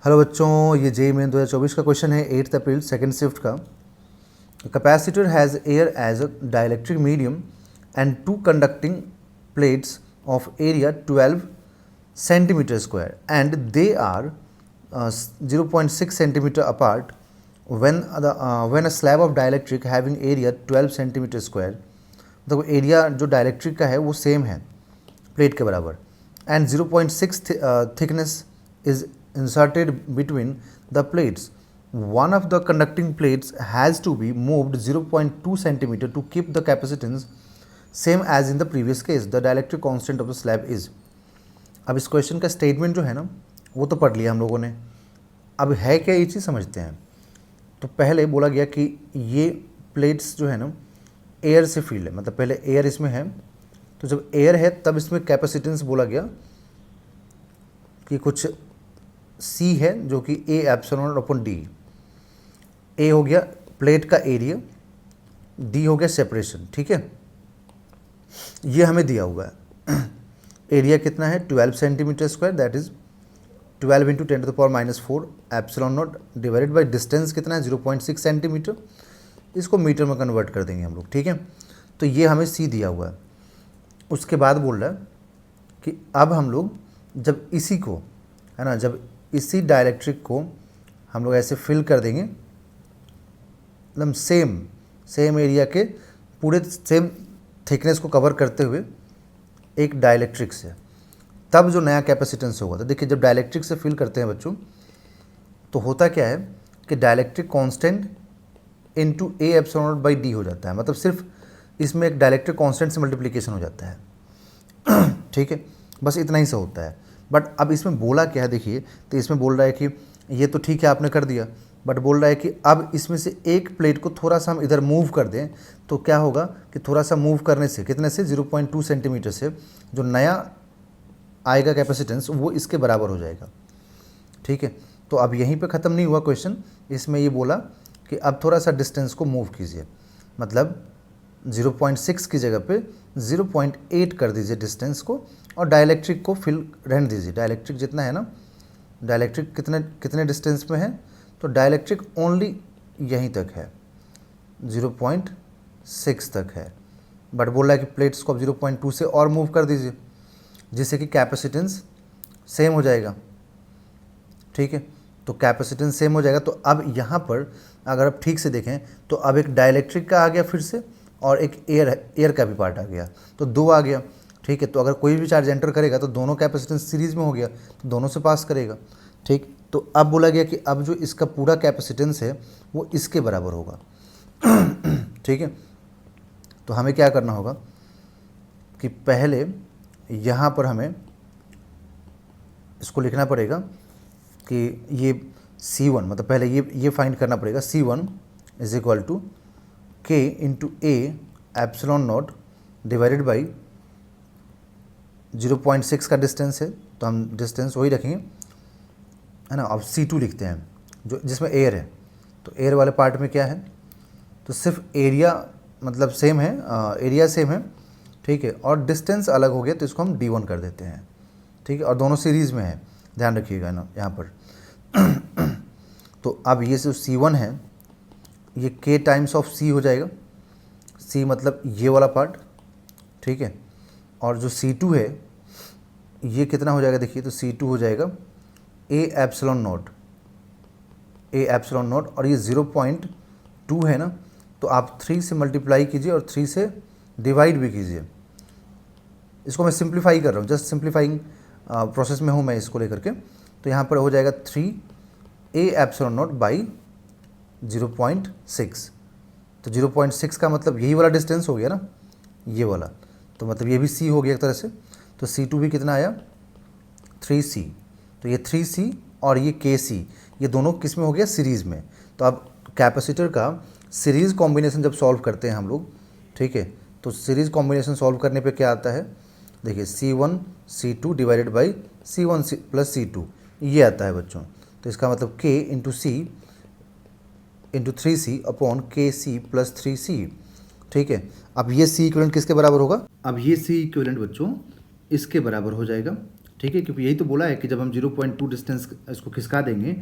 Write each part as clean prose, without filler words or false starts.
Hello बच्चों, ये JEE main 2024 का क्वेश्चन है 8 अप्रैल सेकेंड शिफ्ट का। Capacitor has air as a dielectric medium and two conducting plates of area 12 centimeter square and they are 0.6 centimeter apart when a slab of dielectric having area 12 centimeter square, मतलब area जो dielectric का है वो same है plate के बराबर, and 0.6 thickness is inserted between the plates. One of the conducting plates has to be moved 0.2 centimeter to keep the capacitance same as in the previous case. The dielectric constant of the slab is. अब इस question का statement जो है ना वो तो पढ़ लिया हम लोगों ने। अब है क्या ये चीज़ समझते हैं। तो पहले बोला गया कि ये प्लेट्स जो है ना एयर से फील्ड है, मतलब पहले एयर इसमें है, तो जब एयर है तब इसमें कैपेसिटेंस बोला गया कि कुछ C है जो कि A epsilon upon D। A हो गया प्लेट का एरिया, D हो गया सेपरेशन। ठीक है, ये हमें दिया हुआ है। एरिया कितना है 12 centimetre square, that is 12 into 10⁻⁴ epsilon not divided by distance कितना है 0.6 सेंटीमीटर। इसको मीटर में कन्वर्ट कर देंगे हम लोग। ठीक है, तो ये हमें C दिया हुआ है। उसके बाद बोल रहा है कि अब हम लोग जब इसी को है ना, जब इसी डायलेक्ट्रिक को हम लोग ऐसे फिल कर देंगे, मतलब सेम एरिया के पूरे सेम थिकनेस को कवर करते हुए एक डायलेक्ट्रिक से, तब जो नया कैपेसिटेंस होगा। तो देखिए जब डायलेक्ट्रिक से फिल करते हैं बच्चों तो होता क्या है कि dielectric constant into A epsilon not by D हो जाता है, मतलब सिर्फ इसमें एक डायलेक्ट्रिक कांस्टेंट से मल्टीप्लिकेशन हो जाता है। ठीक है, बस इतना ही सा होता है। बट अब इसमें बोला क्या है देखिए, तो इसमें बोल रहा है कि ये तो ठीक है आपने कर दिया, बट बोल रहा है कि अब इसमें से एक प्लेट को थोड़ा सा हम इधर मूव कर दें तो क्या होगा कि थोड़ा सा मूव करने से कितने से 0.2 सेंटीमीटर से जो नया आएगा कैपेसिटेंस वो इसके बराबर हो जाएगा। ठीक है, तो अब यहीं पे ख़त्म नहीं हुआ क्वेश्चन। इसमें ये बोला कि अब थोड़ा सा डिस्टेंस को मूव कीजिए, मतलब 0.6 की जगह पे 0.8 कर दीजिए डिस्टेंस को, और डायलेक्ट्रिक को फिल रहने दीजिए। डायलेक्ट्रिक जितना है ना, डायलेक्ट्रिक कितने डिस्टेंस में है, तो डायलेक्ट्रिक ओनली यहीं तक है, 0.6 तक है। बट बोल रहा है कि प्लेट्स को अब 0.2 से और मूव कर दीजिए जिससे कि कैपेसिटेंस सेम हो जाएगा। ठीक है, तो कैपेसिटेंस सेम हो जाएगा। तो अब यहाँ पर अगर आप ठीक से देखें तो अब एक डायलेक्ट्रिक का आ गया फिर से, और एक एयर का भी पार्ट आ गया, तो दो आ गया। ठीक है, तो अगर कोई भी चार्ज एंटर करेगा तो दोनों कैपेसिटेंस सीरीज में हो गया, तो दोनों से पास करेगा। ठीक, तो अब बोला गया कि अब जो इसका पूरा कैपेसिटेंस है वो इसके बराबर होगा। ठीक है, तो हमें क्या करना होगा कि पहले यहाँ पर हमें इसको लिखना पड़ेगा कि ये C1, मतलब पहले ये फाइंड करना पड़ेगा। C1 is equal to K into A epsilon not divided by 0.6 का डिस्टेंस है, तो हम डिस्टेंस वही रखेंगे है ना। अब C2 लिखते हैं जो जिसमें एयर है, तो एयर वाले पार्ट में क्या है, तो सिर्फ एरिया मतलब सेम है, एरिया सेम है। ठीक है, और डिस्टेंस अलग हो गया तो इसको हम D1 कर देते हैं। ठीक है, और दोनों सीरीज़ में है, ध्यान रखिएगा ना यहाँ पर। तो अब ये जो C1 है ये K टाइम्स ऑफ C हो जाएगा। C मतलब ये वाला पार्ट। ठीक है, और जो C2 है ये कितना हो जाएगा देखिए, तो C2 हो जाएगा A एप्सिलॉन नॉट, और ये 0.2 है ना, तो आप 3 से मल्टीप्लाई कीजिए और 3 से डिवाइड भी कीजिए। इसको मैं सिंप्लीफाई कर रहा हूँ, जस्ट सिंप्लीफाइंग प्रोसेस में हूँ मैं इसको लेकर के। तो यहाँ पर हो जाएगा 3A एप्सिलॉन नॉट बाई 0.6। तो 0.6 का मतलब यही वाला डिस्टेंस हो गया ना, ये वाला, तो मतलब ये भी C हो गया एक तरह से। तो C2 भी कितना आया 3C, तो ये 3C और ये KC, ये दोनों किस में हो गया सीरीज़ में। तो अब कैपेसिटर का सीरीज़ कॉम्बिनेशन जब सॉल्व करते हैं हम लोग, ठीक है, तो सीरीज़ कॉम्बिनेशन सॉल्व करने पे क्या आता है देखिए, C1 C2 divided by C1 plus C2 ये आता है बच्चों। तो इसका मतलब K into C into 3C upon KC plus 3C। ठीक है, अब ये C इक्विवेलेंट किसके बराबर होगा, अब ये C इक्विवेलेंट बच्चों इसके बराबर हो जाएगा। ठीक है, क्योंकि यही तो बोला है कि जब हम 0.2 डिस्टेंस इसको खिसका देंगे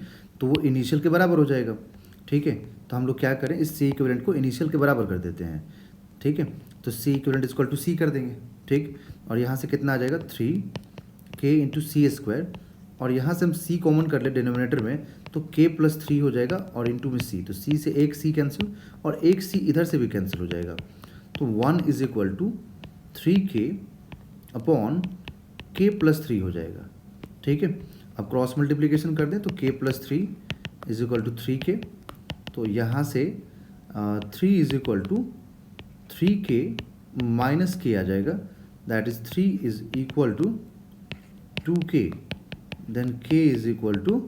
तो वो इनिशियल के बराबर हो जाएगा। ठीक है, तो हम लोग क्या करें, इस सी इक्विवेलेंट को इनिशियल के बराबर कर देते हैं। ठीक है, तो सी इक्विवेलेंट इक्वल टू सी कर देंगे। ठीक, और यहाँ से कितना आ जाएगा 3k इंटू सी स्क्वायर, और यहाँ से हम c कॉमन कर ले डिनोमिनेटर में तो k प्लस 3 हो जाएगा और इंटू में c, तो c से एक c कैंसिल और एक c इधर से भी कैंसिल हो जाएगा, तो 1 is equal to 3k upon k plus 3 हो जाएगा। ठीक है, अब क्रॉस मल्टीप्लिकेशन कर दें तो k plus 3 is equal to 3k, तो यहाँ से 3 is equal to 3k minus k आ जाएगा, that is 3 is equal to 2k, then k is equal to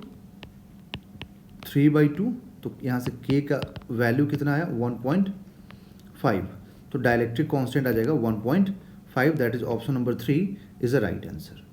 3/2, तो यहाँ से k का वैल्यू कितना आया 1.5, तो डाइलेक्ट्रिक कांस्टेंट आ जाएगा 1.5, that is option number 3 is a right answer.